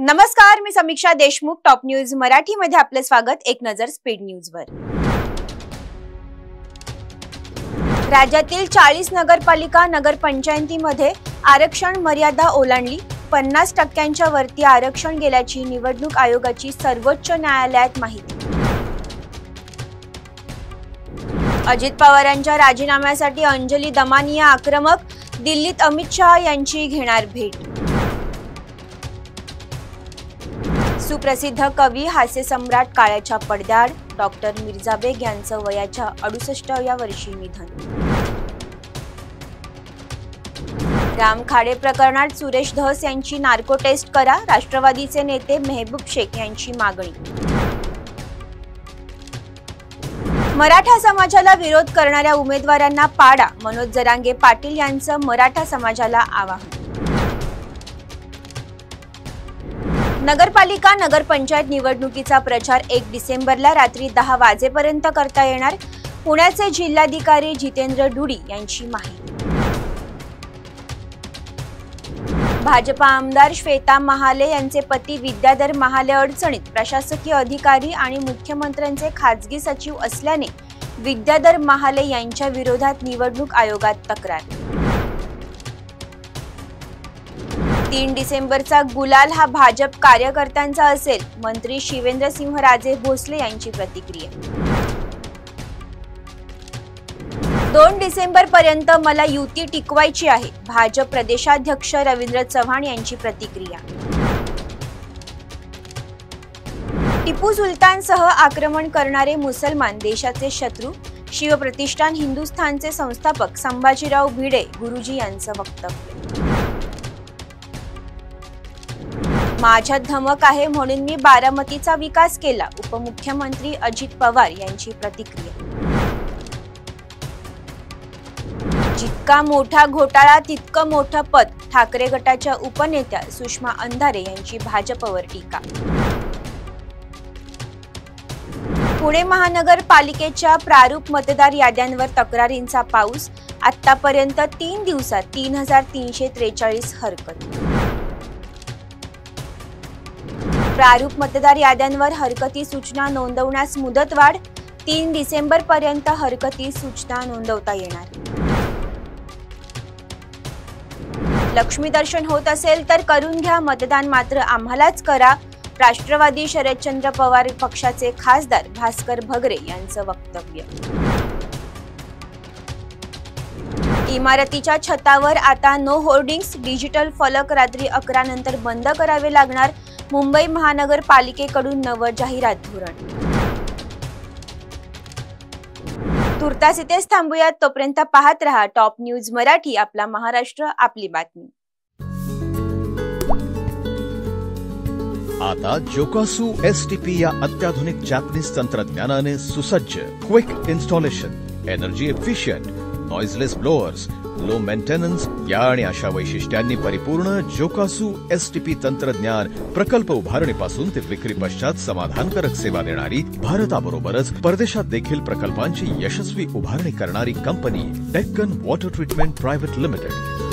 नमस्कार, मी समीक्षा Deshmukh. Top news Marathi मध्ये आपले स्वागत. एक नजर स्पीड न्यूजवर. राज्यातील 40 नगरपालिका नगरपंचायतीमध्ये आरक्षण मर्यादा ओलांडली. 50% वरती आरक्षण गेल्याची निवडणूक आयोगाची सर्वोच्च न्यायालयात माहिती. अजित पवारांच्या राजीनाम्यासाठी अंजली दमानिया आक्रमक. दिल्लीत अमित शहा यांची घेणार भेट. सुप्रसिद्ध कवी हास्य सम्राट काळ्याच्या पडद्याआड. डॉक्टर मिर्झा बेग यांचं वयाच्या 68व्या वर्षी निधन. राम खाडे प्रकरणात सुरेश धस यांची नार्को टेस्ट करा. राष्ट्रवादीचे नेते मेहबूब शेख यांची मागणी. मराठा समाजाला विरोध करणाऱ्या उमेदवारांना पाडा. मनोज जरांगे पाटील यांचं मराठा समाजाला आवाहन. नगरपालिका नगरपंचायत निवडणुकीचा प्रचार 1 डिसेंबरला रात्री 10 वाजेपर्यंत करता येणार. पुण्याचे जिल्हाधिकारी जितेंद्र डुडी यांची माहिती. भाजपा आमदार श्वेता महाले यांचे पती विद्याधर महाले अडचणीत. प्रशासकीय अधिकारी आणि मुख्यमंत्र्यांचे खासगी सचिव असल्याने विद्याधर महाले यांच्या विरोधात निवडणूक आयोगात तक्रार. 3 डिसेंबरचा गुलाल हा भाजप कार्यकर्त्यांचा असेल. मंत्री शिवेंद्रसिंहराजे भोसले यांची प्रतिक्रिया. 2 डिसेंबर पर्यंत मला युती टिकवायची आहे. भाजप प्रदेशाध्यक्ष रवींद्र चव्हाण यांची प्रतिक्रिया. टिपू सुलतानसह आक्रमण करणारे मुसलमान देशाचे शत्रू. शिवप्रतिष्ठान हिंदुस्थानचे संस्थापक संभाजीराव भिडे गुरुजी यांचं वक्तव्य. माझ्यात धमक आहे म्हणून मी बारामतीचा विकास केला. उपमुख्यमंत्री अजित पवार यांची प्रतिक्रिया. जितका मोठा घोटाळा तितकं मोठं पद. ठाकरे गटाच्या उपनेत्या सुषमा अंधारे यांची भाजपवर टीका. पुणे महानगरपालिकेच्या प्रारूप मतदार याद्यांवर तक्रारींचा पाऊस. आतापर्यंत 3 दिवसात 3343 हरकत. प्रारूप मतदार याद्यांवर हरकती सूचना नोंदवण्यास मुदतवाढ. 3 डिसेंबर पर्यंत हरकती सूचना नोंदवता येणार. लक्ष्मी दर्शन होत असेल तर करून घ्या. मतदान मात्र आम्हालाच करा. राष्ट्रवादी शरदचंद्र पवार पक्षाचे खासदार भास्कर भगरे यांचं वक्तव्य. इमारतीच्या छतावर आता नो होर्डिंग्स. डिजिटल फलक रात्री 11 नंतर बंद करावे लागणार. मुंबई महानगरपालिकेकडून नवं जाहिरात धोरण. तुर्तास इथेच थांबूयात. तोपर्यंत पाहत रहा टॉप न्यूज मराठी. आपला महाराष्ट्र, आपली बातमी. आता जोकासू STP या अत्याधुनिक जॅपनीज तंत्रज्ञानाने सुसज्ज, quick installation, energy efficient, noiseless blowers, low maintenance या आणि अशा वैशिष्ट्यांनी परिपूर्ण जोकासू STP तंत्रज्ञान प्रकल्प उभारणीपासून ते विक्री पश्चात समाधानकारक सेवा देणारी, भारताबरोबरच परदेशात देखील प्रकल्पांची यशस्वी उभारणी करणारी company Deccan water treatment private limited.